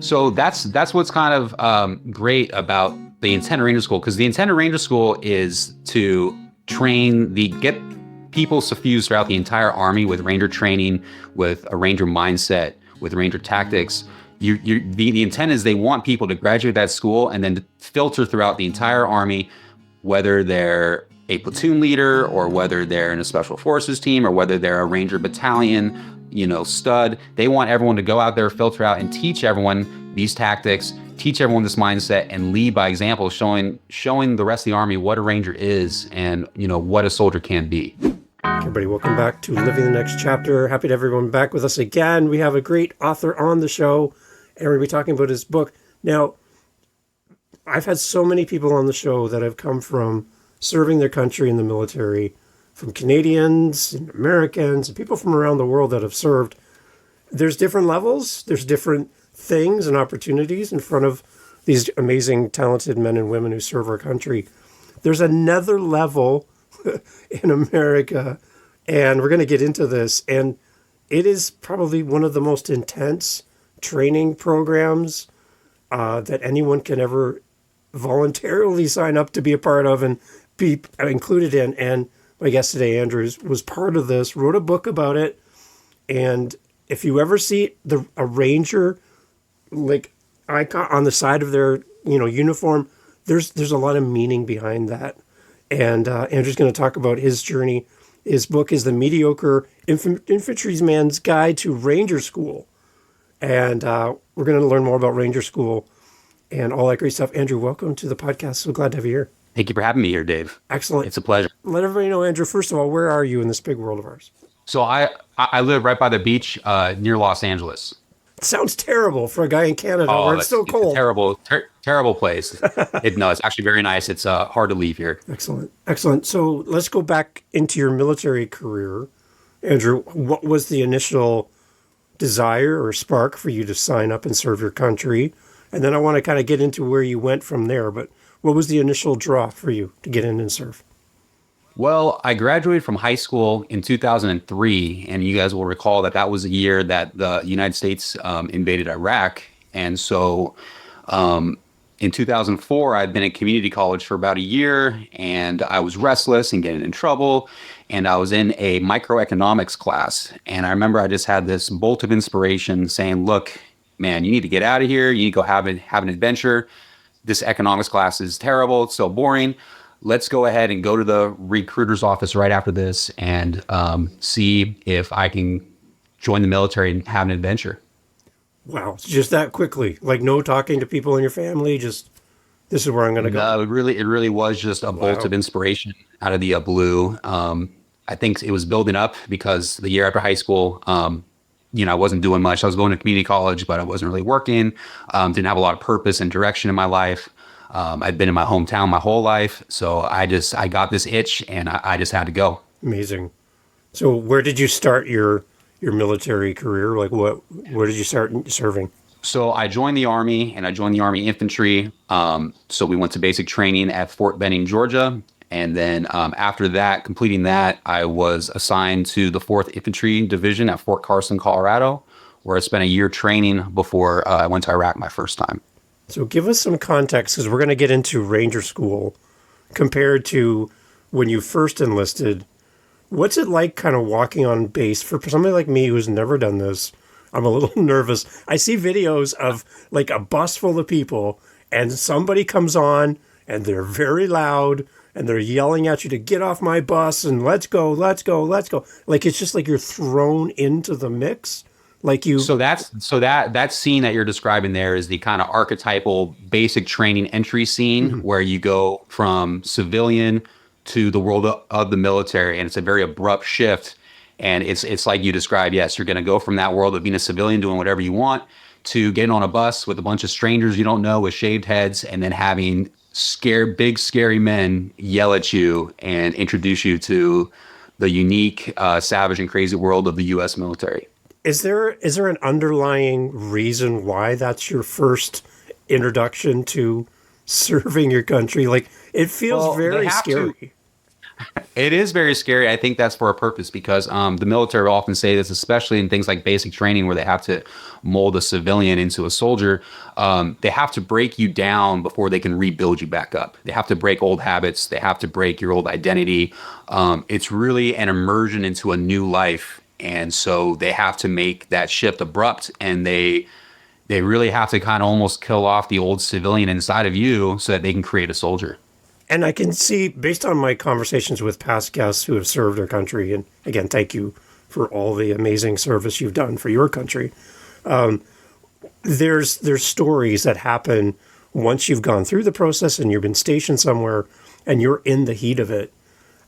So that's what's kind of great about the intended ranger school, because the intended ranger school is to get people suffused throughout the entire army with ranger training, with a ranger mindset, with ranger tactics. The intent is they want people to graduate that school and then to filter throughout the entire army, whether they're a platoon leader or whether they're in a special forces team or whether they're a ranger battalion, stud. They want everyone to go out there, filter out, and teach everyone these tactics, teach everyone this mindset, and lead by example, showing the rest of the army what a ranger is and what a soldier can be. Everybody, welcome back to Living the Next Chapter. Happy to have everyone back with us again. We have a great author on the show, and we're going to be talking about his book. Now, I've had so many people on the show that have come from serving their country in the military, from Canadians and Americans and people from around the world that have served. There's different levels. There's different things and opportunities in front of these amazing, talented men and women who serve our country. There's another level in America, and we're going to get into this, and it is probably one of the most intense training programs that anyone can ever voluntarily sign up to be a part of and be included in. And my guest today, Andrew, was part of this, wrote a book about it, and if you ever see a ranger like icon on the side of their uniform, there's a lot of meaning behind that. And Andrew's going to talk about his journey. His book is The Mediocre Infantryman's Guide to Ranger School. And we're going to learn more about Ranger School and all that great stuff. Andrew, welcome to the podcast. So glad to have you here. Thank you for having me here, Dave. Excellent. It's a pleasure. Let everybody know, Andrew, first of all, where are you in this big world of ours? So I live right by the beach near Los Angeles. It sounds terrible for a guy in Canada where it's so cold. It's a terrible place. It's actually very nice. It's hard to leave here. Excellent. So let's go back into your military career. Andrew, what was the initial desire or spark for you to sign up and serve your country? And then I want to kind of get into where you went from there. But what was the initial draw for you to get in and serve? Well, I graduated from high school in 2003, and you guys will recall that was the year that the United States invaded Iraq. And so in 2004, I'd been at community college for about a year, and I was restless and getting in trouble. And I was in a microeconomics class. And I remember I just had this bolt of inspiration saying, look, man, you need to get out of here. You need to go have an adventure. This economics class is terrible. It's so boring. Let's go ahead and go to the recruiter's office right after this and see if I can join the military and have an adventure. Wow. Just that quickly? Like no talking to people in your family? Just, this is where I'm going to go? No, it really was just a bolt of inspiration out of the blue. I think it was building up because the year after high school, I wasn't doing much. I was going to community college, but I wasn't really working. Didn't have a lot of purpose and direction in my life. I'd been in my hometown my whole life. So I got this itch and I just had to go. Amazing. So where did you start your military career? Like where did you start serving? So I joined the Army and I joined the Army Infantry. So we went to basic training at Fort Benning, Georgia. And then after that, completing that, I was assigned to the 4th Infantry Division at Fort Carson, Colorado, where I spent a year training before I went to Iraq my first time. So give us some context, because we're going to get into Ranger School compared to when you first enlisted. What's it like kind of walking on base? For somebody like me who's never done this, I'm a little nervous. I see videos of like a bus full of people and somebody comes on and they're very loud and they're yelling at you to get off my bus and let's go. Like it's just like you're thrown into the mix. So that scene that you're describing there is the kind of archetypal basic training entry scene where you go from civilian to the world of the military, and it's a very abrupt shift. And it's like you described. Yes, you're going to go from that world of being a civilian doing whatever you want to getting on a bus with a bunch of strangers you don't know with shaved heads, and then having big scary men yell at you and introduce you to the unique, savage and crazy world of the U.S. military. Is there an underlying reason why that's your first introduction to serving your country? Like, it feels very scary. It is very scary. I think that's for a purpose because the military will often say this, especially in things like basic training where they have to mold a civilian into a soldier. They have to break you down before they can rebuild you back up. They have to break old habits. They have to break your old identity. It's really an immersion into a new life. And so they have to make that shift abrupt, and they really have to kind of almost kill off the old civilian inside of you so that they can create a soldier. And I can see, based on my conversations with past guests who have served our country, and again, thank you for all the amazing service you've done for your country. There's stories that happen once you've gone through the process and you've been stationed somewhere and you're in the heat of it.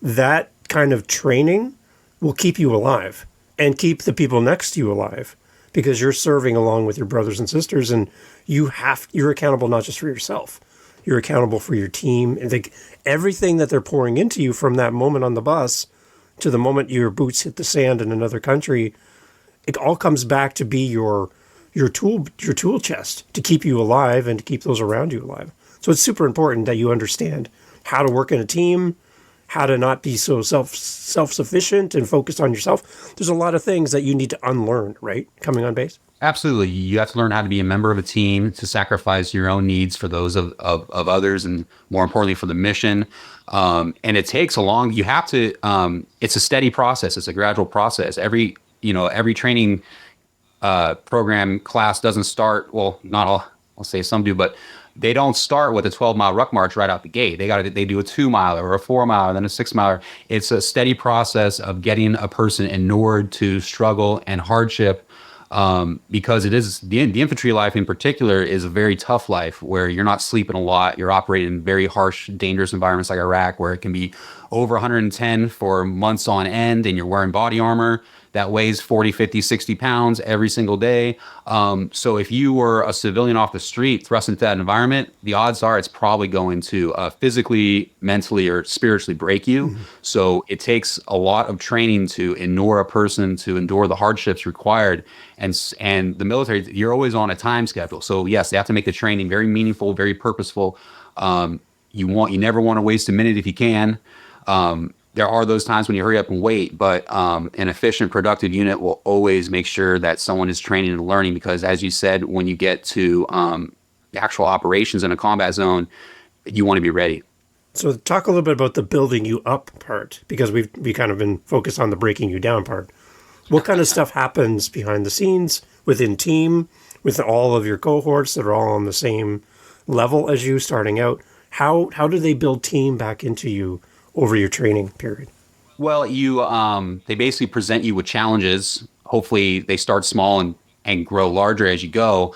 That kind of training will keep you alive and keep the people next to you alive because you're serving along with your brothers and sisters, and you're accountable not just for yourself. You're accountable for your team, and everything that they're pouring into you from that moment on the bus to the moment your boots hit the sand in another country, it all comes back to be your tool chest to keep you alive and to keep those around you alive. So it's super important that you understand how to work in a team, how to not be so self-sufficient and focused on yourself. There's a lot of things that you need to unlearn, right? Coming on base. Absolutely. You have to learn how to be a member of a team, to sacrifice your own needs for those of others, and more importantly for the mission. And it takes you have to, it's a steady process. It's a gradual process. Every training program class doesn't start, well, not all, I'll say some do, but they don't start with a 12-mile ruck march right out the gate. They do a 2-miler or a 4-miler and then a 6-miler. It's a steady process of getting a person inured to struggle and hardship. Because it is the infantry life in particular is a very tough life where you're not sleeping a lot. You're operating in very harsh, dangerous environments like Iraq, where it can be over 110 for months on end, and you're wearing body armor that weighs 40, 50, 60 pounds every single day. So if you were a civilian off the street thrust into that environment, the odds are it's probably going to physically, mentally, or spiritually break you. Mm-hmm. So it takes a lot of training to inure a person to endure the hardships required. And the military, you're always on a time schedule. So yes, they have to make the training very meaningful, very purposeful. You never want to waste a minute if you can. There are those times when you hurry up and wait, but an efficient, productive unit will always make sure that someone is training and learning, because as you said, when you get to the actual operations in a combat zone, you want to be ready. So talk a little bit about the building you up part, because we kind of been focused on the breaking you down part. What kind of stuff happens behind the scenes within team, with all of your cohorts that are all on the same level as you starting out? How do they build team back into you over your training period? Well, they basically present you with challenges. Hopefully they start small and grow larger as you go.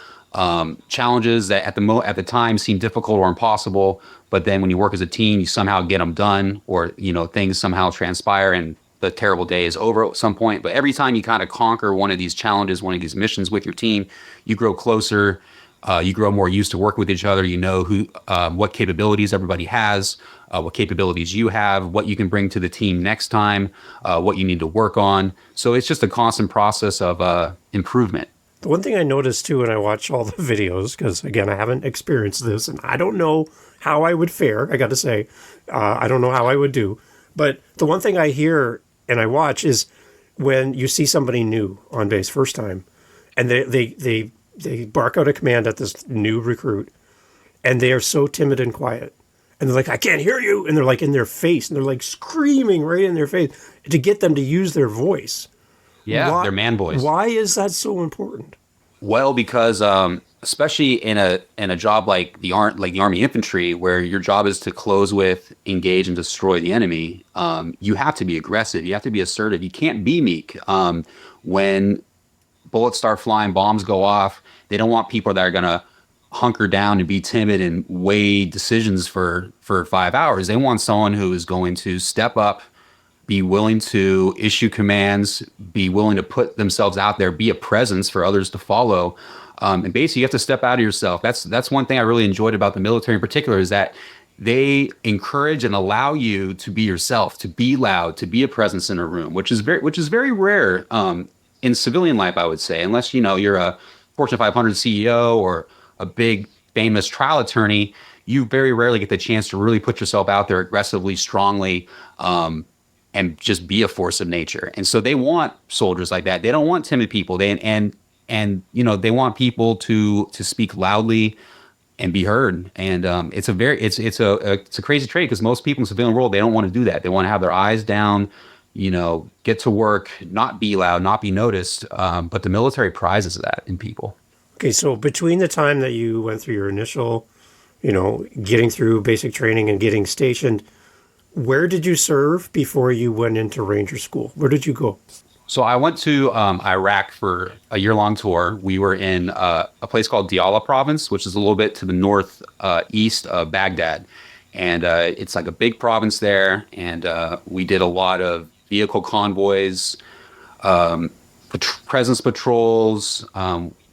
Challenges that at the time seem difficult or impossible, but then when you work as a team, you somehow get them done, or things somehow transpire and the terrible day is over at some point. But every time you kind of conquer one of these challenges, one of these missions with your team, you grow closer. You grow more used to work with each other. You know what capabilities everybody has, what capabilities you have, what you can bring to the team next time, what you need to work on. So it's just a constant process of improvement. The one thing I noticed too when I watch all the videos, because again, I haven't experienced this and I don't know how I would fare, I got to say, I don't know how I would do. But the one thing I hear and I watch is when you see somebody new on base first time, and they bark out a command at this new recruit, and they are so timid and quiet. And they're like, I can't hear you. And they're like in their face, and they're like screaming right in their face to get them to use their voice. Yeah, their man voice. Why is that so important? Well, because especially in a job like the Army infantry, where your job is to close with, engage, and destroy the enemy, you have to be aggressive. You have to be assertive. You can't be meek. When bullets start flying, bombs go off, they don't want people that are going to hunker down and be timid and weigh decisions for 5 hours. They want someone who is going to step up, be willing to issue commands, be willing to put themselves out there, be a presence for others to follow. And basically, you have to step out of yourself. That's one thing I really enjoyed about the military in particular, is that they encourage and allow you to be yourself, to be loud, to be a presence in a room, which is very rare in civilian life, I would say, unless you're a Fortune 500 CEO or a big famous trial attorney. you very rarely get the chance to really put yourself out there aggressively, strongly, and just be a force of nature. And so they want soldiers like that. They don't want timid people. And they want people to speak loudly and be heard. And it's a crazy trait, because most people in the civilian world, they don't want to do that. They want to have their eyes down, get to work, not be loud, not be noticed. But the military prizes that in people. Okay, so between the time that you went through your initial, getting through basic training and getting stationed, where did you serve before you went into Ranger School? Where did you go? So I went to Iraq for a year-long tour. We were in a place called Diyala province, which is a little bit to the north east of Baghdad. And it's like a big province there. And we did a lot of vehicle convoys, presence patrols.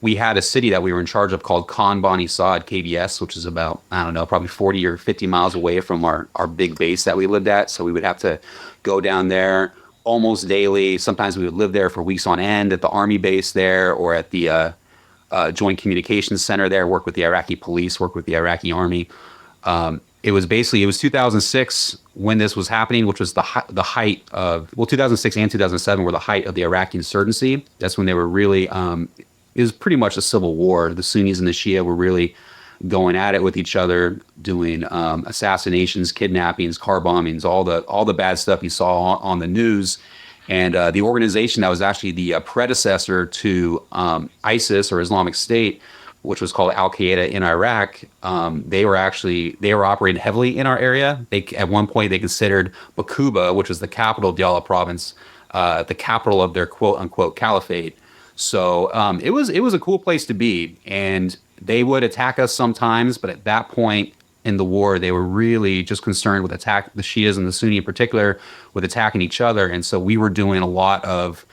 We had a city that we were in charge of called Khan Bani Saad, KBS, which is about, I don't know, probably 40 or 50 miles away from our big base that we lived at. So we would have to go down there almost daily. Sometimes we would live there for weeks on end at the army base there, or at the Joint Communications Center there, work with the Iraqi police, work with the Iraqi army. It was 2006 when this was happening, which was the height of, 2006 and 2007 were the height of the Iraqi insurgency. That's when they were really, it was pretty much a civil war. The Sunnis and the Shia were really going at it with each other, doing assassinations, kidnappings, car bombings, all the bad stuff you saw on the news. And the organization that was actually the predecessor to ISIS, or Islamic State, which was called Al-Qaeda in Iraq, they were operating heavily in our area. At one point they considered Bakuba, which was the capital of Diyala province, the capital of their quote unquote caliphate. So it was a cool place to be, and they would attack us sometimes, but at that point in the war, they were really just concerned with the Shias and the Sunni in particular, with attacking each other. And so we were doing a lot of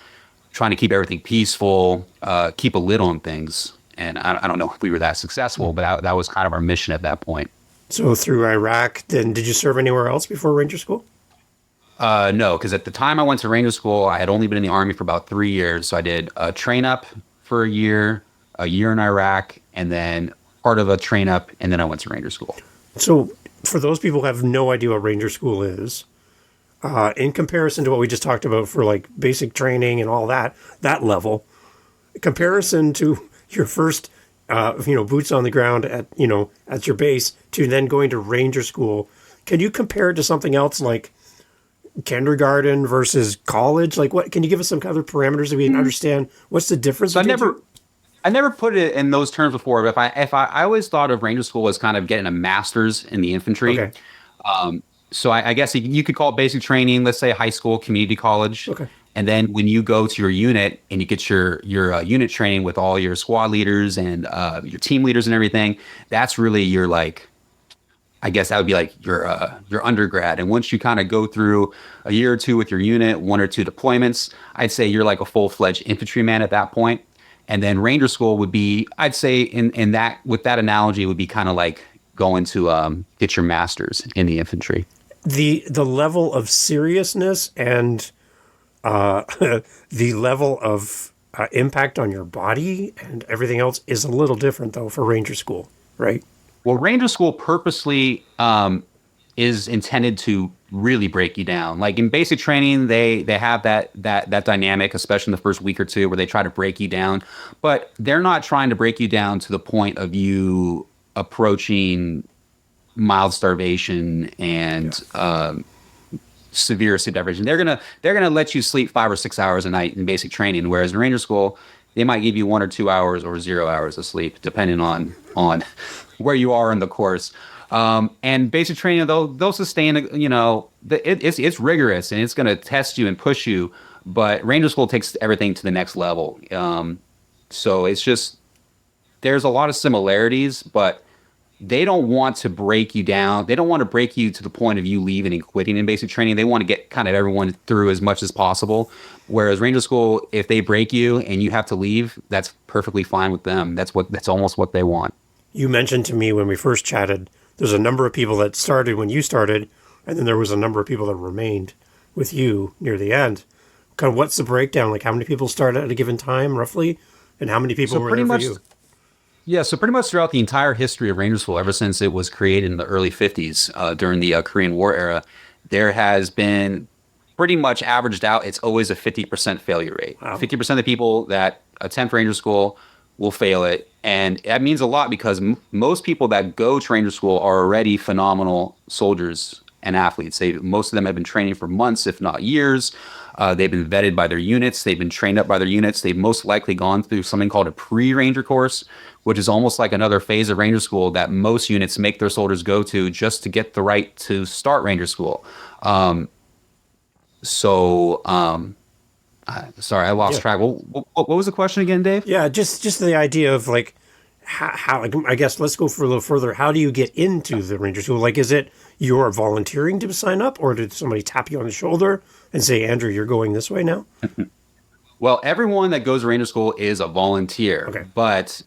trying to keep everything peaceful, keep a lid on things. And I don't know if we were that successful, but that was kind of our mission at that point. So through Iraq, then did you serve anywhere else before Ranger School? No, because at the time I went to Ranger School, I had only been in the Army for about 3 years. So I did a train up for a year in Iraq, and then part of a train up, and then I went to Ranger School. So for those people who have no idea what Ranger School is, in comparison to what we just talked about for like basic training and all that level, comparison to your first, boots on the ground at your base to then going to Ranger School, can you compare it to something else like kindergarten versus college? Like, what can you give us some other parameters that we can understand? What's the difference? So I never put it in those terms before, but if I always thought of Ranger School as kind of getting a master's in the infantry. Okay. So I guess you could call it basic training, let's say high school, community college. Okay. And then when you go to your unit and you get your unit training with all your squad leaders and your team leaders and everything, that's really your, like, I guess that would be like your undergrad. And once you kind of go through a year or two with your unit, 1 or 2 deployments, I'd say you're like a full-fledged infantryman at that point. And then Ranger School would be, I'd say in that, with that analogy, it would be kind of like going to get your master's in the infantry. The level of seriousness and the level of impact on your body and everything else is a little different, though, for Ranger School, right? Well, Ranger School purposely is intended to really break you down. Like in basic training, they have that dynamic, especially in the first week or two, where they try to break you down. But they're not trying to break you down to the point of you approaching mild starvation and severe sleep deprivation. They're gonna let you sleep 5 or 6 hours a night in basic training, whereas in Ranger School, they might give you 1 or 2 hours or 0 hours of sleep, depending on where you are in the course. And basic training, they'll sustain, it's rigorous and it's going to test you and push you, but Ranger School takes everything to the next level. So it's just, there's a lot of similarities, but they don't want to break you down. They don't want to break you to the point of you leaving and quitting in basic training. They want to get kind of everyone through as much as possible. Whereas Ranger School, if they break you and you have to leave, that's perfectly fine with them. That's almost what they want. You mentioned to me when we first chatted, there's a number of people that started when you started, and then there was a number of people that remained with you near the end. Kind of what's the breakdown? Like how many people started at a given time, roughly? And how many people were there for you? Yeah, so pretty much throughout the entire history of Ranger School, ever since it was created in the early 50s during the Korean War era, there has been pretty much averaged out, it's always a 50% failure rate. Wow. 50% of the people that attempt Ranger School will fail it. And that means a lot because most people that go to Ranger School are already phenomenal soldiers and athletes. Most of them have been training for months, if not years. They've been vetted by their units. They've been trained up by their units. They've most likely gone through something called a pre-ranger course, which is almost like another phase of Ranger School that most units make their soldiers go to just to get the right to start Ranger School. So, sorry, I lost Yeah. track. What was the question again, Dave? Yeah, just the idea of like how like, I guess let's go for a little further. How do you get into the Ranger School? Like, is it you're volunteering to sign up, or did somebody tap you on the shoulder and say, Andrew, you're going this way now? Well, everyone that goes to Ranger School is a volunteer, Okay. but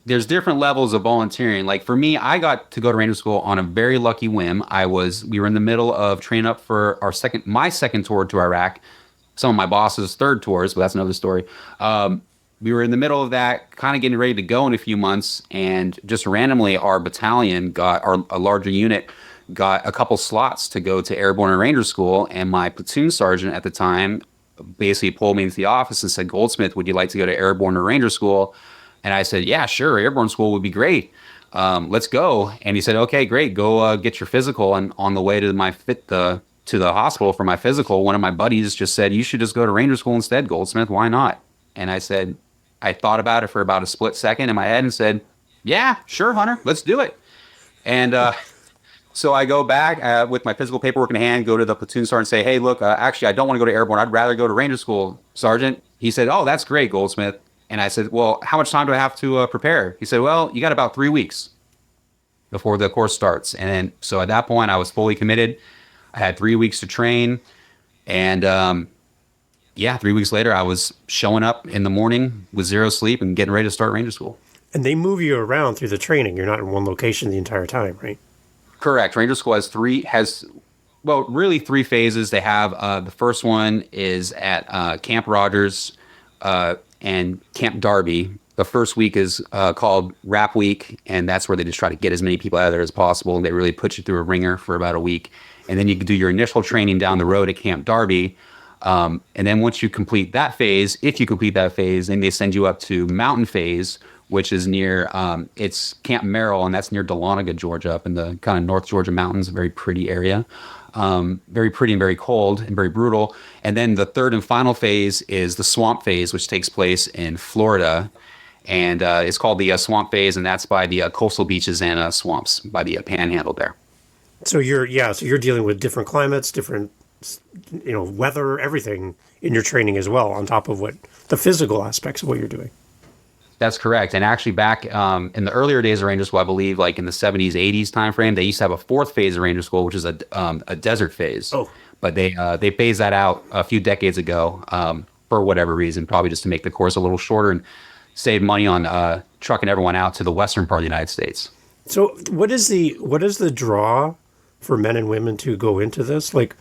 there's different levels of volunteering. Like for me, I got to go to Ranger School on a very lucky whim. We were in the middle of training up for my second tour to Iraq. Some of my boss's third tours, but that's another story. We were in the middle of that, kind of getting ready to go in a few months, and just randomly, our battalion a larger unit got a couple slots to go to Airborne and Ranger School, and my platoon sergeant at the time basically pulled me into the office and said, "Goldsmith, would you like to go to Airborne or Ranger School?" And I said, "Yeah, sure. Airborne School would be great. Let's go." And he said, "Okay, great. Go get your physical." And on the way to to the hospital for my physical, one of my buddies just said, "You should just go to Ranger School instead, Goldsmith. Why not?" And I thought about it for about a split second in my head and said, "Yeah, sure, Hunter, let's do it." And so I go back with my physical paperwork in hand, go to the platoon sergeant and say, "Hey, look, actually, I don't want to go to Airborne. I'd rather go to Ranger School, Sergeant." He said, "Oh, that's great, Goldsmith." And I said, "Well, how much time do I have to prepare?" He said, "Well, you got about 3 weeks before the course starts." And then, so at that point, I was fully committed. I had 3 weeks to train. And yeah, 3 weeks later, I was showing up in the morning with zero sleep and getting ready to start Ranger School. And they move you around through the training. You're not in one location the entire time, right? Correct. Ranger School really three phases. They have the first one is at Camp Rogers and Camp Darby. The first week is called Rap Week, and that's where they just try to get as many people out of there as possible. And they really put you through a ringer for about a week. And then you can do your initial training down the road at Camp Darby. And then once you complete that phase, if you complete that phase, then they send you up to Mountain Phase, which is near, it's Camp Merrill, and that's near Dahlonega, Georgia, up in the kind of North Georgia mountains, a very pretty area. Very pretty and very cold and very brutal. And then the third and final phase is the Swamp Phase, which takes place in Florida. And it's called the Swamp Phase, and that's by the coastal beaches and swamps by the Panhandle there. So you're dealing with different climates, different weather, everything in your training as well, on top of what the physical aspects of what you're doing. That's correct. And actually back in the earlier days of Ranger School, I believe like in the 70s, 80s timeframe, they used to have a fourth phase of Ranger School, which is a desert phase. Oh. But they phased that out a few decades ago for whatever reason, probably just to make the course a little shorter and save money on trucking everyone out to the western part of the United States. So what is the draw for men and women to go into this? Like,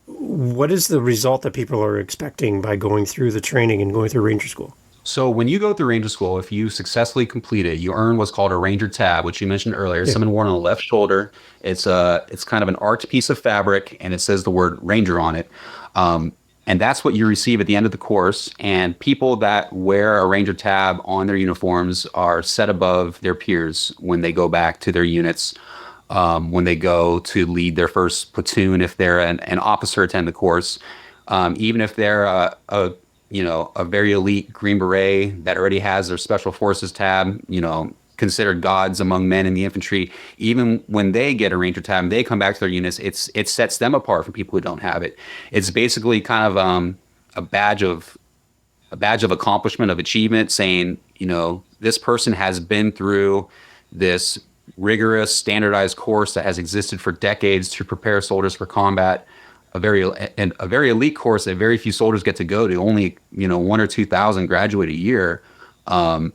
what is the result that people are expecting by going through the training and going through Ranger School? So when you go through Ranger School, if you successfully complete it, you earn what's called a Ranger tab, which you mentioned earlier. It's something worn on the left shoulder. It's kind of an arced piece of fabric, and it says the word Ranger on it. And that's what you receive at the end of the course. And people that wear a Ranger tab on their uniforms are set above their peers when they go back to their units. When they go to lead their first platoon, if they're an officer attend the course, even if they're a very elite Green Beret that already has their Special Forces tab, considered gods among men in the infantry. Even when they get a Ranger tab and they come back to their units, it sets them apart from people who don't have it. It's basically kind of a badge of accomplishment, of achievement, saying, this person has been through this rigorous, standardized course that has existed for decades to prepare soldiers for combat. A very elite course that very few soldiers get to go to. Only 1,000 or 2,000 graduate a year out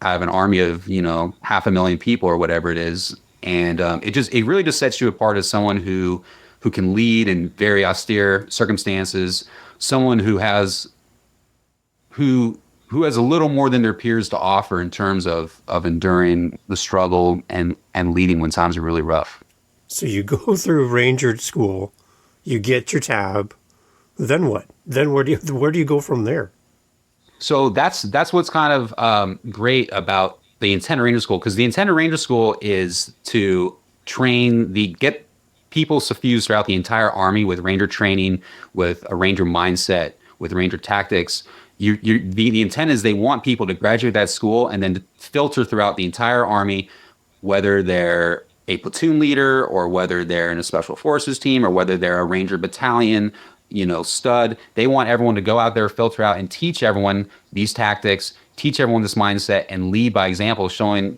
of an army of 500,000 people or whatever it is. And it really just sets you apart as someone who can lead in very austere circumstances. Someone who who has a little more than their peers to offer in terms of enduring the struggle and leading when times are really rough. So you go through Ranger school, you get your tab, then what? Then where do you go from there? So that's what's kind of great about the intent of Ranger School, because the intent of Ranger School is to get people suffused throughout the entire Army with Ranger training, with a Ranger mindset, with Ranger tactics. The intent is they want people to graduate that school and then to filter throughout the entire Army, whether they're a platoon leader or whether they're in a special forces team or whether they're a Ranger battalion, stud. They want everyone to go out there, filter out, and teach everyone these tactics, teach everyone this mindset, and lead by example, showing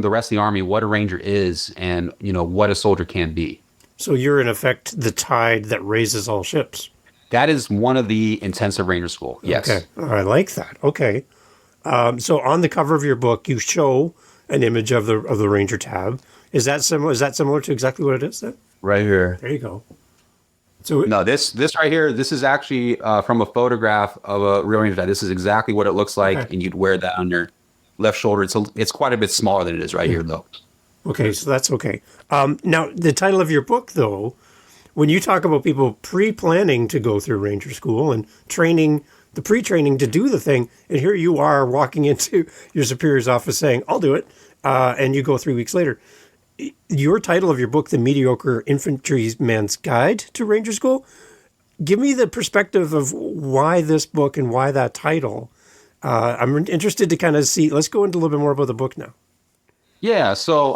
the rest of the Army what a Ranger is and what a soldier can be. So you're in effect the tide that raises all ships. That is one of the intents of Ranger School. Yes. Okay. I like that. Okay. So on the cover of your book, you show an image of the Ranger tab. Is that similar? Is that similar to exactly what it is then? Right here. There you go. So no, this right here, this is actually from a photograph of a real Ranger tab. This is exactly what it looks like, okay. And you'd wear that on your left shoulder. It's quite a bit smaller than it is right here, though. Okay, so that's okay. Now, the title of your book, though, when you talk about people pre-planning to go through Ranger School and training, the pre-training to do the thing, and here you are walking into your superior's office saying, I'll do it, and you go 3 weeks later. Your title of your book, The Mediocre Infantryman's Guide to Ranger School, give me the perspective of why this book and why that title. I'm interested to kind of see, let's go into a little bit more about the book now. Yeah, so,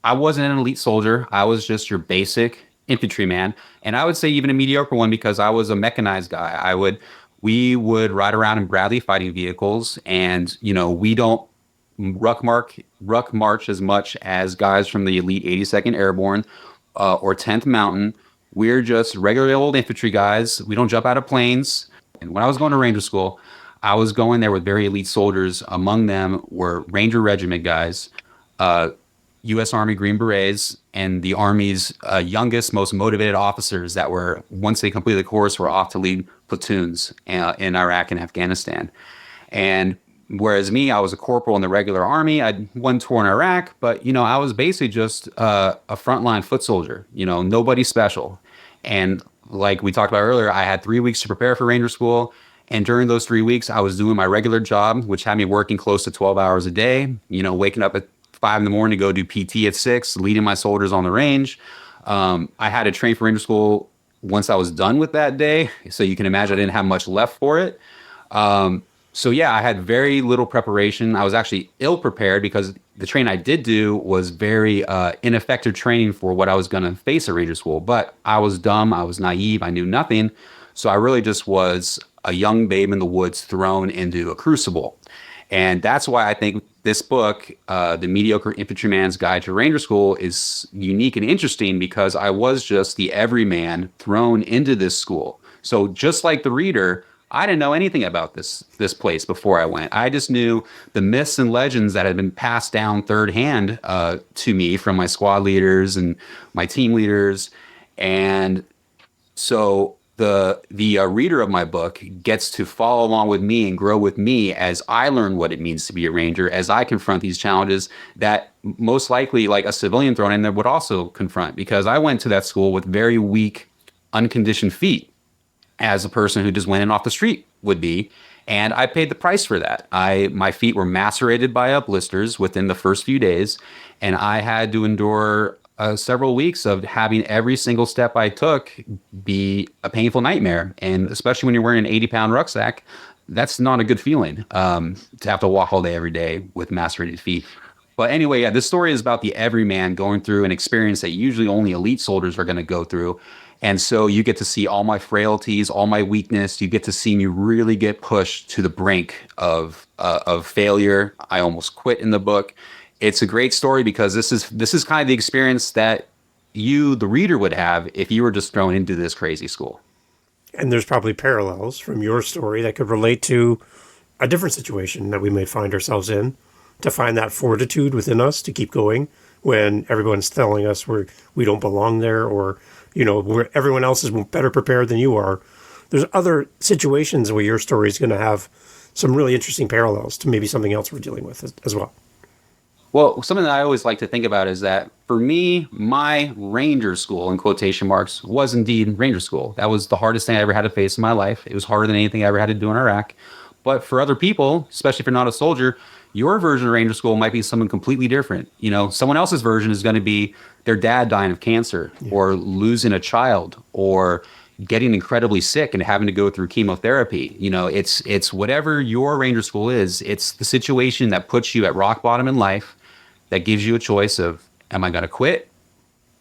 I wasn't an elite soldier. I was just your basic infantryman. And I would say even a mediocre one because I was a mechanized guy. We would ride around in Bradley fighting vehicles, and, we don't ruck march as much as guys from the elite 82nd Airborne or 10th Mountain. We're just regular old infantry guys. We don't jump out of planes. And when I was going to Ranger School, I was going there with very elite soldiers. Among them were Ranger Regiment guys, U.S. Army Green Berets, and the Army's youngest, most motivated officers that were, once they completed the course, were off to lead platoons in Iraq and Afghanistan. And whereas me, I was a corporal in the regular Army. I'd one tour in Iraq, but, I was basically just a frontline foot soldier, nobody special. And like we talked about earlier, I had 3 weeks to prepare for Ranger School. And during those 3 weeks, I was doing my regular job, which had me working close to 12 hours a day, waking up at 5 in the morning to go do PT at 6, leading my soldiers on the range. I had to train for Ranger School once I was done with that day. So you can imagine I didn't have much left for it. So yeah, I had very little preparation. I was actually ill prepared because the training I did do was very ineffective training for what I was going to face at Ranger School. But I was dumb. I was naive. I knew nothing. So I really just was a young babe in the woods thrown into a crucible. And that's why I think this book, The Mediocre Infantryman's Guide to Ranger School, is unique and interesting because I was just the everyman thrown into this school. So just like the reader, I didn't know anything about this place before I went. I just knew the myths and legends that had been passed down third hand to me from my squad leaders and my team leaders. And so the reader of my book gets to follow along with me and grow with me as I learn what it means to be a Ranger, as I confront these challenges that most likely like a civilian thrown in there would also confront, because I went to that school with very weak, unconditioned feet, as a person who just went in off the street would be. And I paid the price for that. My feet were macerated by blisters within the first few days, and I had to endure several weeks of having every single step I took be a painful nightmare. And especially when you're wearing an 80-pound rucksack, that's not a good feeling to have to walk all day every day with macerated feet. But anyway, yeah, this story is about the everyman going through an experience that usually only elite soldiers are going to go through. And so you get to see all my frailties, all my weakness. You get to see me really get pushed to the brink of failure. I almost quit in the book. It's a great story because this is kind of the experience that you, the reader, would have if you were just thrown into this crazy school. And there's probably parallels from your story that could relate to a different situation that we may find ourselves in, to find that fortitude within us to keep going when everyone's telling us we don't belong there, or where everyone else is better prepared than you are. there's other situations where your story is going to have some really interesting parallels to maybe something else we're dealing with as well. Well, something that I always like to think about is that for me, my ranger school, in quotation marks, was indeed ranger school. That was the hardest thing I ever had to face in my life. It was harder than anything I ever had to do in Iraq. But for other people, especially if you're not a soldier, your version of ranger school might be something completely different. You know, someone else's version is going to be their dad dying of cancer, or losing a child, or getting incredibly sick and having to go through chemotherapy. You know, it's whatever your ranger school is. It's the situation that puts you at rock bottom in life, that gives you a choice of, am I going to quit,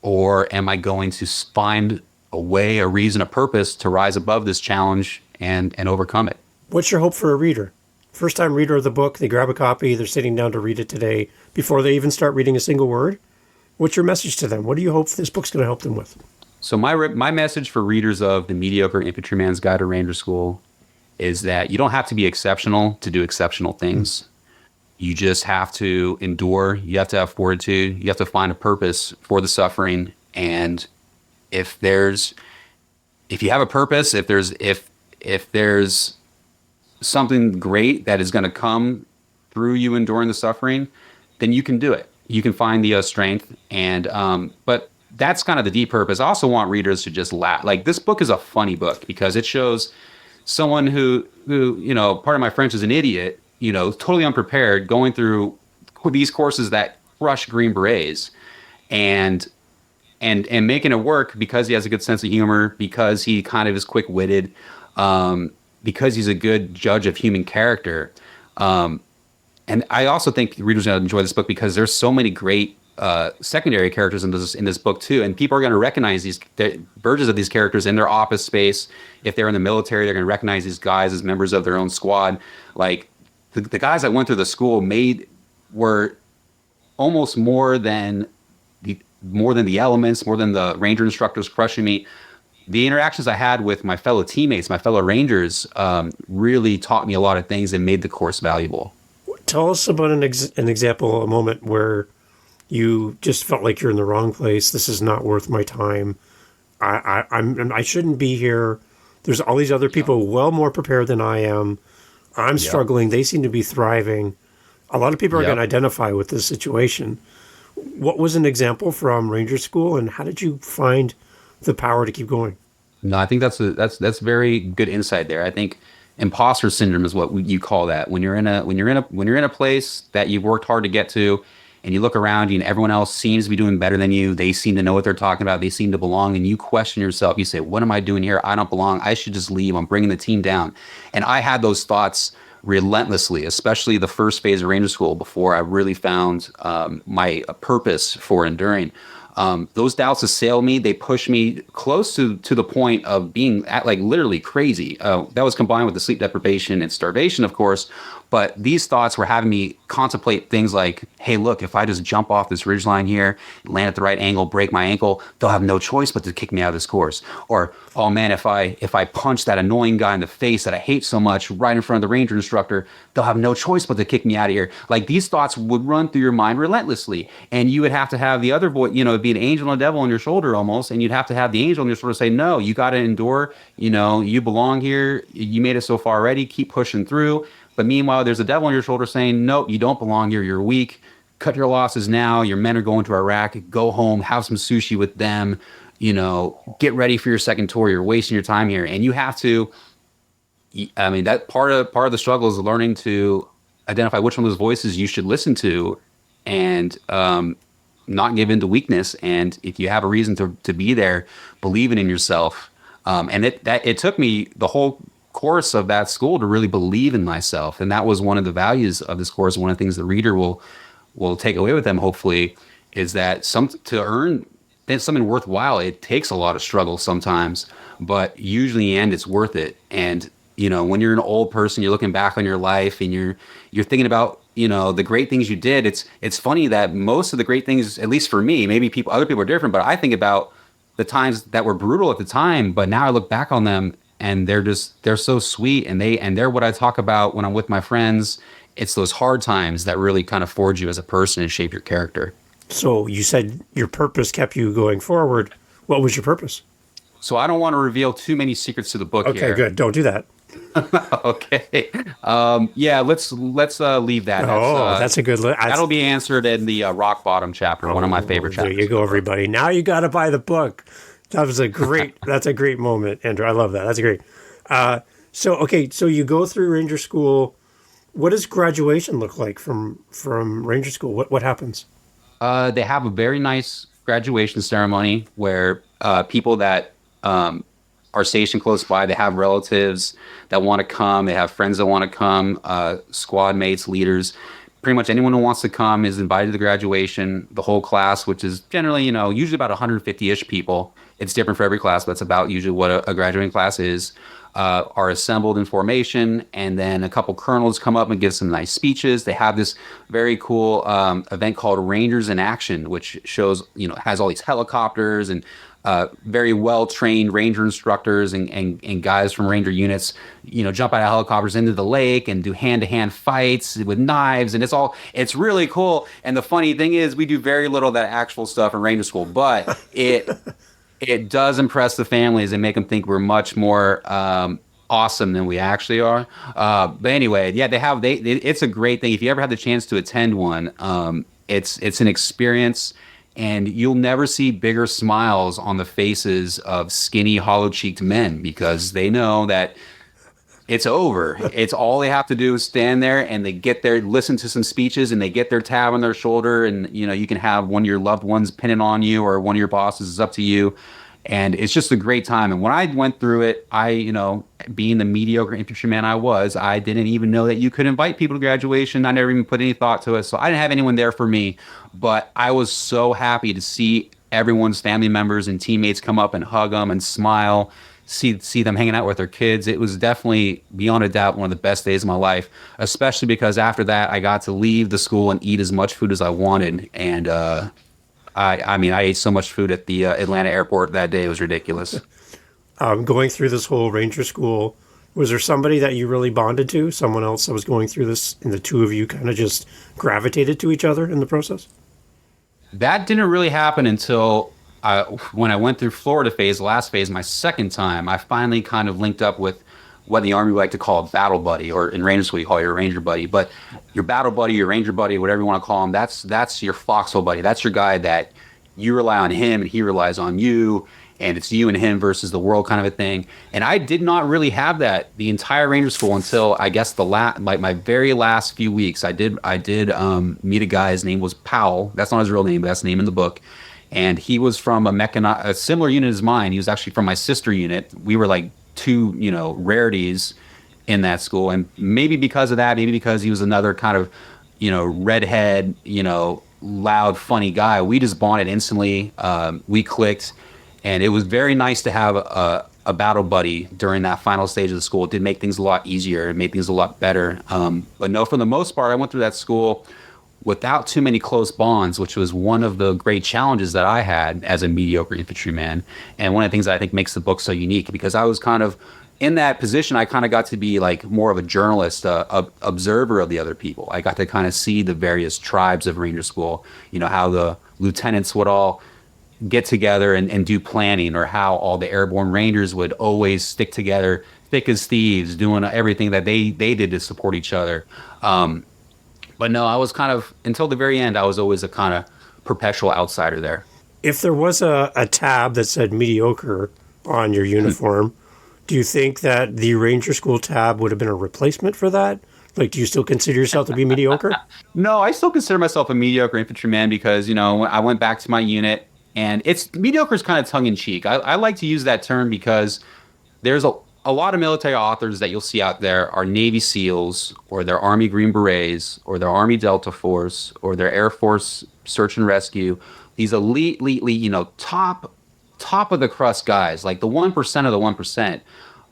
or am I going to find a way, a reason, a purpose to rise above this challenge and overcome it? What's your hope for a reader? First time reader of the book, they grab a copy, they're sitting down to read it today before they even start reading a single word. What's your message to them? What do you hope this book's going to help them with? So my message for readers of The Mediocre Infantryman's Guide to Ranger School is that you don't have to be exceptional to do exceptional things. You just have to endure. You have to have fortitude. You have to find a purpose for the suffering. And if you have a purpose, if there's something great that is going to come through you enduring the suffering, then you can do it. You can find the strength. And but that's kind of the deep purpose. I also want readers to just laugh. Like, this book is a funny book because it shows someone who you know, part of my French is an idiot, you know, totally unprepared, going through these courses that crush Green Berets, and making it work because he has a good sense of humor, because he kind of is quick-witted, because he's a good judge of human character. And I also think readers are going to enjoy this book because there's so many great secondary characters in this book too, and people are going to recognize these versions of these characters in their office space. If they're in the military, they're going to recognize these guys as members of their own squad. Like, the guys that went through the school were almost more than the elements, more than the ranger instructors crushing me. The interactions I had with my fellow teammates, my fellow rangers, really taught me a lot of things and made the course valuable. Tell us about an example, a moment where you just felt like you're in the wrong place. This is not worth my time. I shouldn't be here. There's all these other people well more prepared than I am. I'm struggling. They seem to be thriving. A lot of people are going to identify with this situation. What was an example from Ranger School, and how did you find the power to keep going? No, I think that's very good insight there. I think imposter syndrome is what you call that. When you're in a place that you've worked hard to get to, and you look around you and everyone else seems to be doing better than you. They seem to know what they're talking about. They seem to belong. And you question yourself. You say, what am I doing here? I don't belong. I should just leave. I'm bringing the team down. And I had those thoughts relentlessly, especially the first phase of Ranger School before I really found my purpose for enduring. Those doubts assailed me. They pushed me close to the point of being literally crazy. That was combined with the sleep deprivation and starvation, of course. But these thoughts were having me contemplate things like, hey, look, if I just jump off this ridgeline here, land at the right angle, break my ankle, they'll have no choice but to kick me out of this course. Or, oh man, if I punch that annoying guy in the face that I hate so much right in front of the ranger instructor, they'll have no choice but to kick me out of here. Like, these thoughts would run through your mind relentlessly. And you would have to have the other voice, you know, it'd be an angel and a devil on your shoulder almost. And you'd have to have the angel on your shoulder say, no, you got to endure. You know, you belong here. You made it so far already. Keep pushing through. But meanwhile, there's a devil on your shoulder saying, nope, you don't belong here. You're weak. Cut your losses now. Your men are going to Iraq. Go home. Have some sushi with them. You know, get ready for your second tour. You're wasting your time here. And you have to, I mean, that part of the struggle is learning to identify which one of those voices you should listen to and not give in to weakness. And if you have a reason to be there, believing in yourself. And it took me the whole course of that school to really believe in myself, and that was one of the values of this course. One of the things the reader will take away with them, hopefully, is that to earn something worthwhile, it takes a lot of struggle sometimes, but usually in the end it's worth it. And you know, when you're an old person, you're looking back on your life and you're thinking about, you know, the great things you did. It's funny that most of the great things, at least for me, maybe other people are different, but I think about the times that were brutal at the time, but now I look back on them and they're so sweet, and they're what I talk about when I'm with my friends. It's those hard times that really kind of forge you as a person and shape your character. So you said your purpose kept you going forward. What was your purpose? So I don't want to reveal too many secrets to the book Okay, here. good. Don't do that. Okay. Yeah, let's leave that. Oh, that's a good. That'll be answered in the rock bottom chapter, one of my favorite There chapters. you go, everybody. Now you got to buy the book. That was a great. That's a great moment, Andrew. I love that. That's great. So you go through Ranger School. What does graduation look like from Ranger School? What happens? They have a very nice graduation ceremony where people that are stationed close by, they have relatives that want to come, they have friends that want to come, squad mates, leaders. Pretty much anyone who wants to come is invited to the graduation. The whole class, which is generally, usually about 150-ish people. It's different for every class, but that's about usually what a graduating class is. Are assembled in formation, and then a couple colonels come up and give some nice speeches. They have this very cool event called Rangers in Action, which shows, has all these helicopters and very well-trained ranger instructors and guys from ranger units, jump out of helicopters into the lake and do hand-to-hand fights with knives, and it's really cool. And the funny thing is, we do very little of that actual stuff in Ranger School, but it does impress the families and make them think we're much more awesome than we actually are. But anyway, yeah, it's a great thing. If you ever have the chance to attend one, it's an experience, and you'll never see bigger smiles on the faces of skinny, hollow-cheeked men, because they know that it's over. It's all they have to do is stand there, and they get there, listen to some speeches, and they get their tab on their shoulder, and you can have one of your loved ones pinning on you, or one of your bosses is up to you. And it's just a great time. And when I went through it, being the mediocre infantryman I didn't even know that you could invite people to graduation. I never even put any thought to it. So I didn't have anyone there for me. But I was so happy to see everyone's family members and teammates come up and hug them and smile, see them hanging out with their kids. It was definitely, beyond a doubt, one of the best days of my life, especially because after that, I got to leave the school and eat as much food as I wanted. And I ate so much food at the Atlanta airport that day. It was ridiculous. Going through this whole Ranger School, was there somebody that you really bonded to? Someone else that was going through this, and the two of you kind of just gravitated to each other in the process? That didn't really happen until when I went through Florida phase, the last phase, my second time. I finally kind of linked up with what the Army would like to call a battle buddy, or in Ranger School you call your Ranger buddy. But your battle buddy, your Ranger buddy, whatever you want to call him, that's your foxhole buddy. That's your guy that you rely on him and he relies on you, and it's you and him versus the world kind of a thing. And I did not really have that the entire Ranger School until I guess my very last few weeks. I did meet a guy. His name was Powell. That's not his real name, but that's the name in the book. And he was from a similar unit as mine. He was actually from my sister unit. We were like two, rarities in that school. And maybe because of that, maybe because he was another kind of, redhead, loud, funny guy, we just bonded instantly. We clicked, and it was very nice to have a battle buddy during that final stage of the school. It did make things a lot easier. It made things a lot better. But no, for the most part, I went through that school without too many close bonds, which was one of the great challenges that I had as a mediocre infantryman. And one of the things that I think makes the book so unique, because I was kind of in that position, I kind of got to be like more of a journalist, observer of the other people. I got to kind of see the various tribes of Ranger School, how the lieutenants would all get together and do planning, or how all the airborne Rangers would always stick together, thick as thieves, doing everything that they did to support each other. But no, I was kind of, until the very end, I was always a kind of perpetual outsider there. If there was a tab that said mediocre on your uniform, do you think that the Ranger School tab would have been a replacement for that? Like, do you still consider yourself to be mediocre? No, I still consider myself a mediocre infantryman because, I went back to my unit, and mediocre is kind of tongue-in-cheek. I like to use that term because there's a lot of military authors that you'll see out there are Navy SEALs, or they're Army Green Berets, or they're Army Delta Force, or they're Air Force Search and Rescue. These elite, top of the crust guys, like the 1% of the 1%.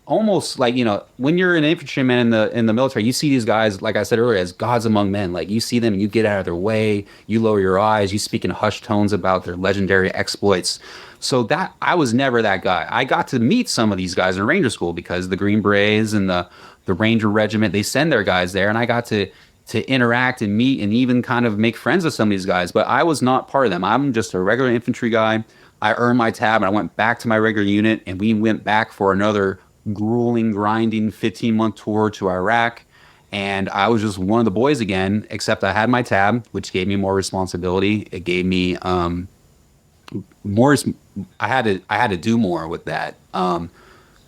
Almost like, when you're an infantryman in the military, you see these guys, like I said earlier, as gods among men. Like, you see them and you get out of their way, you lower your eyes, you speak in hushed tones about their legendary exploits. So that I was never that guy. I got to meet some of these guys in Ranger School because the Green Berets and the Ranger Regiment, they send their guys there, and I got to to interact and meet and even kind of make friends with some of these guys. But I was not part of them. I'm just a regular infantry guy. I earned my tab and I went back to my regular unit, and we went back for another grueling, grinding 15-month tour to Iraq. And I was just one of the boys again, except I had my tab, which gave me more responsibility. It gave me more. I had to do more with that.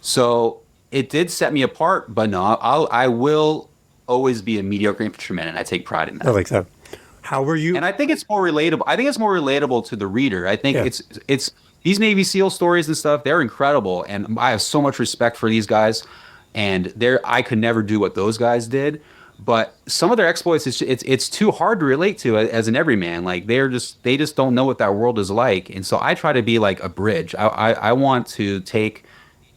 So it did set me apart. But no, I will always be a mediocre infantryman, and I take pride in that. I like that. How were you? And I think it's more relatable. I think it's more relatable to the reader. I think Yeah. it's these Navy SEAL stories and stuff. They're incredible, and I have so much respect for these guys. And I could never do what those guys did. But some of their exploits, it's too hard to relate to as an everyman. Like they just don't know what that world is like. And so I try to be like a bridge. I want to take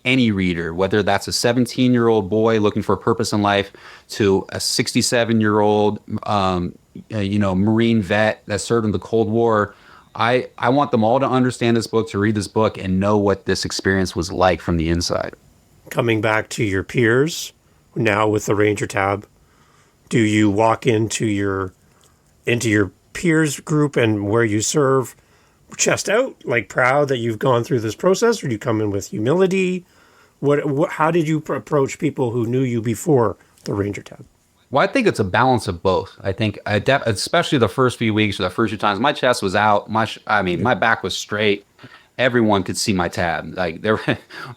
any reader, whether that's a 17-year-old boy looking for a purpose in life, to a 67-year-old Marine vet that served in the Cold War. I want them all to understand this book, to read this book, and know what this experience was like from the inside. Coming back to your peers now with the Ranger tab, do you walk into your peers group and where you serve chest out, like proud that you've gone through this process, or do you come in with humility? How did you approach people who knew you before the Ranger tab? Well, I think it's a balance of both. I think, especially the first few weeks or the first few times, my chest was out. My back was straight. Everyone could see my tab. Like there,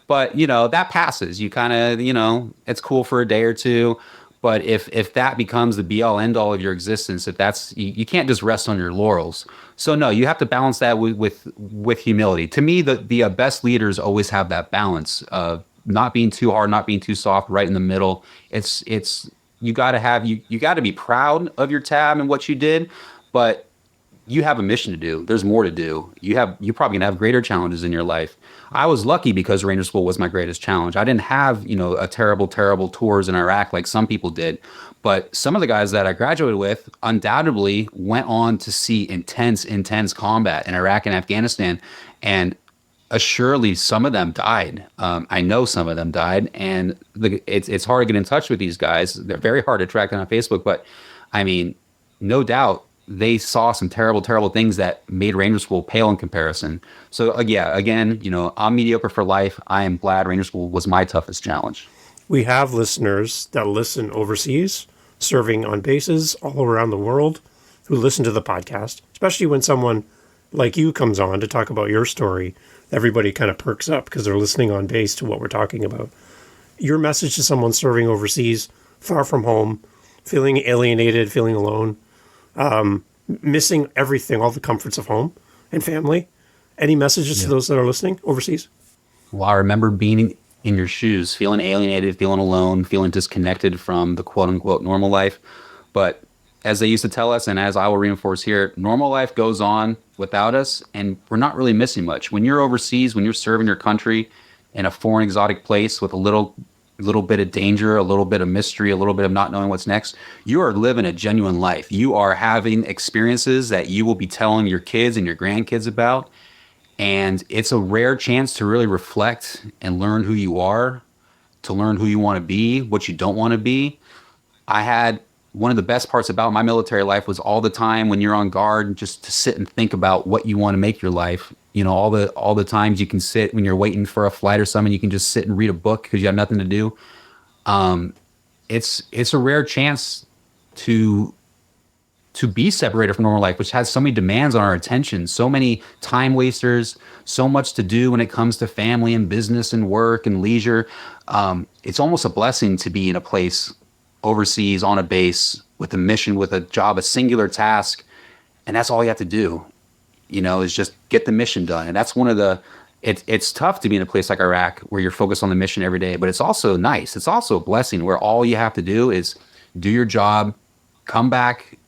but that passes. You kind of, it's cool for a day or two. But if that becomes the be all end all of your existence, if that's you can't just rest on your laurels. So no, you have to balance that with humility. To me, the best leaders always have that balance of not being too hard, not being too soft, right in the middle. It's you got to be proud of your tab and what you did, but you have a mission to do. There's more to do. You're probably gonna have greater challenges in your life. I was lucky because Ranger School was my greatest challenge. I didn't have, a terrible tours in Iraq like some people did. But some of the guys that I graduated with undoubtedly went on to see intense combat in Iraq and Afghanistan. And assuredly, some of them died. I know some of them died. And it's hard to get in touch with these guys. They're very hard to track down on Facebook. But I mean, no doubt, they saw some terrible things that made Ranger School pale in comparison. So yeah, again, I'm mediocre for life. I am glad Ranger School was my toughest challenge. We have listeners that listen overseas, serving on bases all around the world, who listen to the podcast, especially when someone like you comes on to talk about your story. Everybody kind of perks up because they're listening on base to what we're talking about. Your message to someone serving overseas, far from home, feeling alienated, feeling alone, missing everything, all the comforts of home and family. Any messages to those that are listening overseas? Well, I remember being in your shoes, feeling alienated, feeling alone, feeling disconnected from the quote unquote normal life. But as they used to tell us, and as I will reinforce here, normal life goes on without us, and we're not really missing much. When you're overseas, when you're serving your country in a foreign exotic place with a little bit of danger, a little bit of mystery, a little bit of not knowing what's next, you are living a genuine life. You are having experiences that you will be telling your kids and your grandkids about. And it's a rare chance to really reflect and learn who you are, to learn who you want to be, what you don't want to be. I had one of the best parts about my military life was all the time when you're on guard, just to sit and think about what you want to make your life. All the times you can sit when you're waiting for a flight or something, you can just sit and read a book because you have nothing to do. It's a rare chance to be separated from normal life, which has so many demands on our attention, so many time wasters, so much to do when it comes to family and business and work and leisure. It's almost a blessing to be in a place overseas on a base with a mission, with a job, a singular task, and that's all you have to do. Is just get the mission done. And that's one of the, it's tough to be in a place like Iraq where you're focused on the mission every day, but it's also nice. It's also a blessing where all you have to do is do your job, come back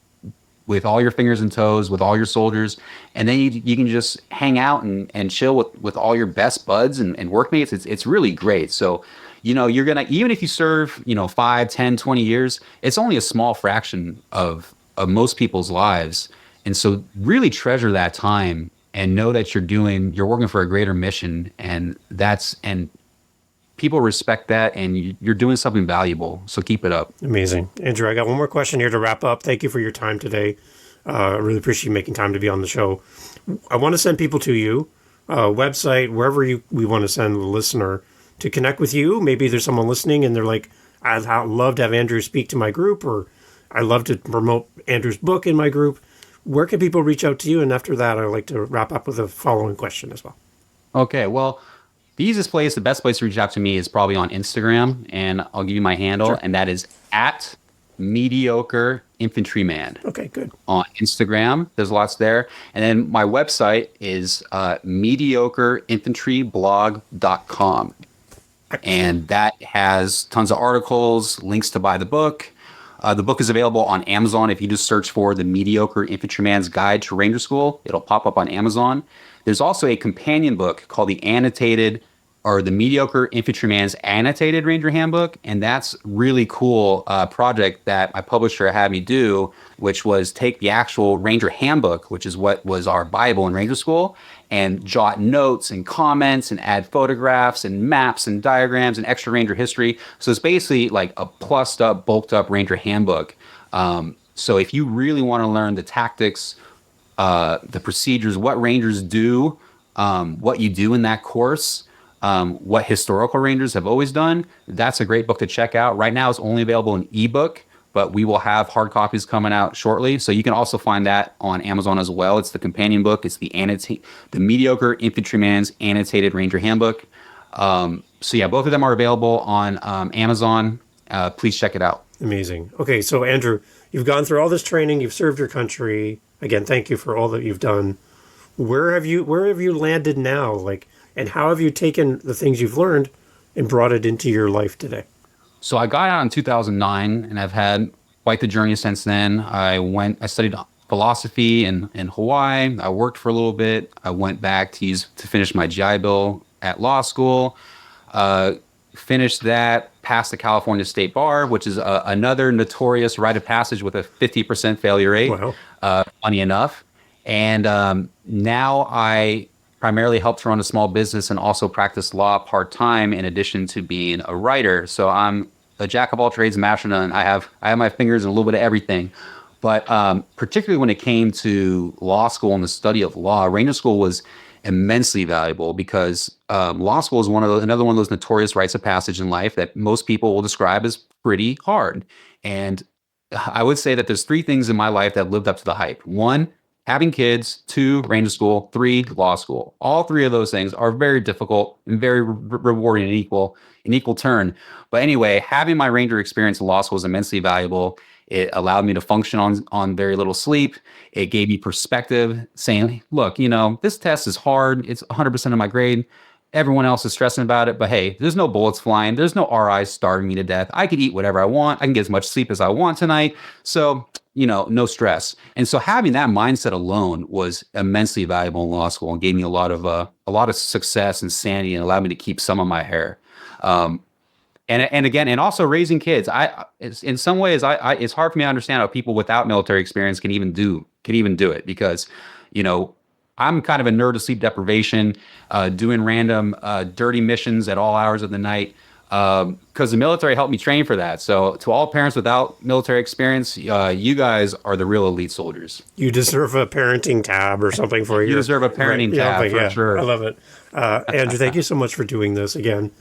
with all your fingers and toes, with all your soldiers, and then you can just hang out and chill with all your best buds and workmates. It's really great. So, you're going to, even if you serve, 5, 10, 20 years, it's only a small fraction of most people's lives. And so really treasure that time and know that you're working for a greater mission, and people respect that, and you're doing something valuable. So keep it up. Amazing. Andrew, I got one more question here to wrap up. Thank you for your time today. I really appreciate you making time to be on the show. I want to send people to you, website, wherever we want to send the listener to connect with you. Maybe there's someone listening and they're like, I'd love to have Andrew speak to my group, or I'd love to promote Andrew's book in my group. Where can people reach out to you? And after that, I'd like to wrap up with a following question as well. Okay, well, the best place to reach out to me is probably on Instagram, and I'll give you my handle, Sure. and that is at Mediocre Infantryman. Okay, good. On Instagram, there's lots there. And then my website is mediocreinfantryblog.com. And that has tons of articles, links to buy the book. The book is available on Amazon. If you just search for The Mediocre Infantryman's Guide to Ranger School, it'll pop up on Amazon. There's also a companion book called The Mediocre Infantryman's Annotated Ranger Handbook. And that's really cool project that my publisher had me do, which was take the actual Ranger Handbook, which is what was our Bible in Ranger School, and jot notes and comments and add photographs and maps and diagrams and extra Ranger history. So it's basically like a plussed up, bulked up Ranger Handbook. So if you really want to learn the tactics, the procedures, what Rangers do, what you do in that course, what historical Rangers have always done, that's a great book to check out. Right now it's only available in ebook, but we will have hard copies coming out shortly. So you can also find that on Amazon as well. It's the companion book. It's the Mediocre Infantryman's Annotated Ranger Handbook. So yeah, both of them are available on Amazon. Please check it out. Amazing. Okay, so Andrew, you've gone through all this training. You've served your country. Again, thank you for all that you've done. Where have you landed now? And how have you taken the things you've learned and brought it into your life today? So I got out in 2009, and I've had quite the journey since then. I studied philosophy in Hawaii. I worked for a little bit. I went back to finish my GI Bill at law school. Finished that, passed the California State Bar, which is another notorious rite of passage with a 50% failure rate. Wow. Funny enough. And now I primarily help to run a small business and also practice law part-time in addition to being a writer. So I'm a jack of all trades, master none. I have my fingers in a little bit of everything. But particularly when it came to law school and the study of law, Ranger School was immensely valuable because law school is another one of those notorious rites of passage in life that most people will describe as pretty hard. And I would say that there's three things in my life that lived up to the hype. One, having kids. Two, Ranger School. Three, law school. All three of those things are very difficult and very rewarding in equal turn. But anyway, having my Ranger experience in law school was immensely valuable. It allowed me to function on very little sleep. It gave me perspective, saying, look, this test is hard. It's 100% of my grade. Everyone else is stressing about it. But hey, there's no bullets flying. There's no RIs starving me to death. I could eat whatever I want. I can get as much sleep as I want tonight. So, no stress. And so having that mindset alone was immensely valuable in law school and gave me a lot of success and sanity and allowed me to keep some of my hair. And also raising kids. In some ways, it's hard for me to understand how people without military experience can even do it because, I'm kind of a nerd of sleep deprivation, doing random dirty missions at all hours of the night because the military helped me train for that. So to all parents without military experience, you guys are the real elite soldiers. You deserve a parenting tab or something for you. You deserve a parenting tab for sure. I love it. Andrew, thank you so much for doing this again.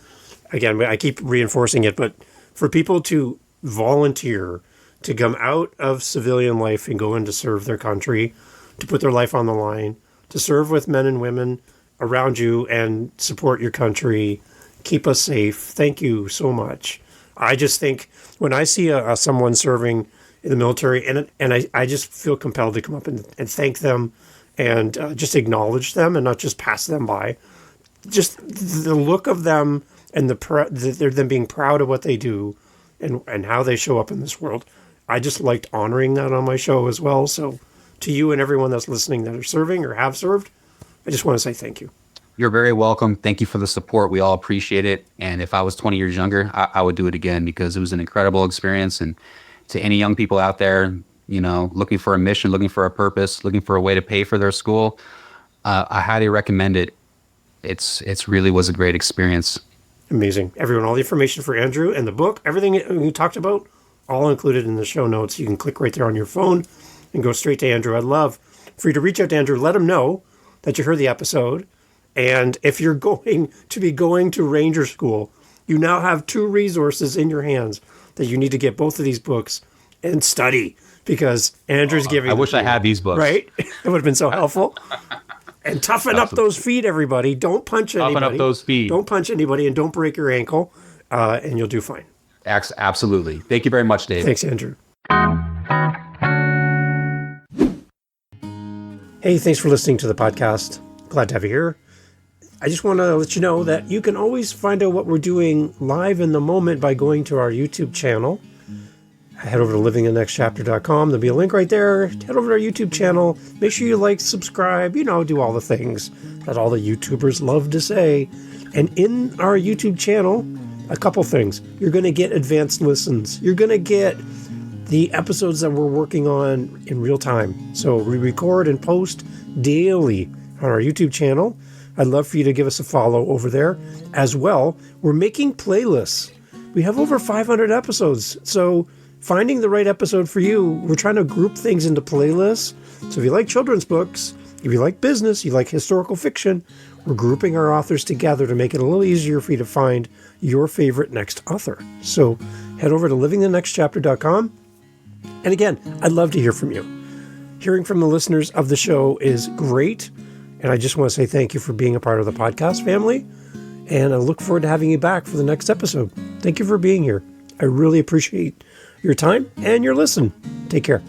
I keep reinforcing it, but for people to volunteer to come out of civilian life and go in to serve their country, to put their life on the line, to serve with men and women around you and support your country, keep us safe. Thank you so much. I just think when I see someone serving in the military, and I just feel compelled to come up and thank them and just acknowledge them and not just pass them by. Just the look of them and them being proud of what they do and how they show up in this world. I just liked honoring that on my show as well. So to you and everyone that's listening that are serving or have served, I just want to say thank you. You're very welcome. Thank you for the support. We all appreciate it. And if I was 20 years younger, I would do it again because it was an incredible experience. And to any young people out there, looking for a mission, looking for a purpose, looking for a way to pay for their school, I highly recommend it. It's really was a great experience. Amazing. Everyone, all the information for Andrew and the book, everything we talked about, all included in the show notes. You can click right there on your phone and go straight to Andrew. I'd love for you to reach out to Andrew, let him know that you heard the episode. And if you're going to Ranger School, you now have 2 resources in your hands that you need to get both of these books and study, because Andrew's giving. I wish I had these books. Right? It would have been so helpful. And toughen up those feet, everybody. Don't punch anybody. Toughen up those feet. Don't punch anybody, and don't break your ankle, and you'll do fine. Absolutely. Thank you very much, Dave. Thanks, Andrew. Hey, thanks for listening to the podcast. Glad to have you here. I just want to let you know that you can always find out what we're doing live in the moment by going to our YouTube channel. Head over to livingthenextchapter.com. There'll be a link right there. Head over to our YouTube channel. Make sure you like, subscribe, do all the things that all the YouTubers love to say. And in our YouTube channel, a couple things. You're going to get advanced listens. You're going to get the episodes that we're working on in real time. So we record and post daily on our YouTube channel. I'd love for you to give us a follow over there. As well, we're making playlists. We have over 500 episodes. So finding the right episode for you, we're trying to group things into playlists. So if you like children's books, if you like business, you like historical fiction, we're grouping our authors together to make it a little easier for you to find your favorite next author. So head over to livingthenextchapter.com. And again, I'd love to hear from you. Hearing from the listeners of the show is great. And I just want to say thank you for being a part of the podcast family. And I look forward to having you back for the next episode. Thank you for being here. I really appreciate your time and your listen. Take care.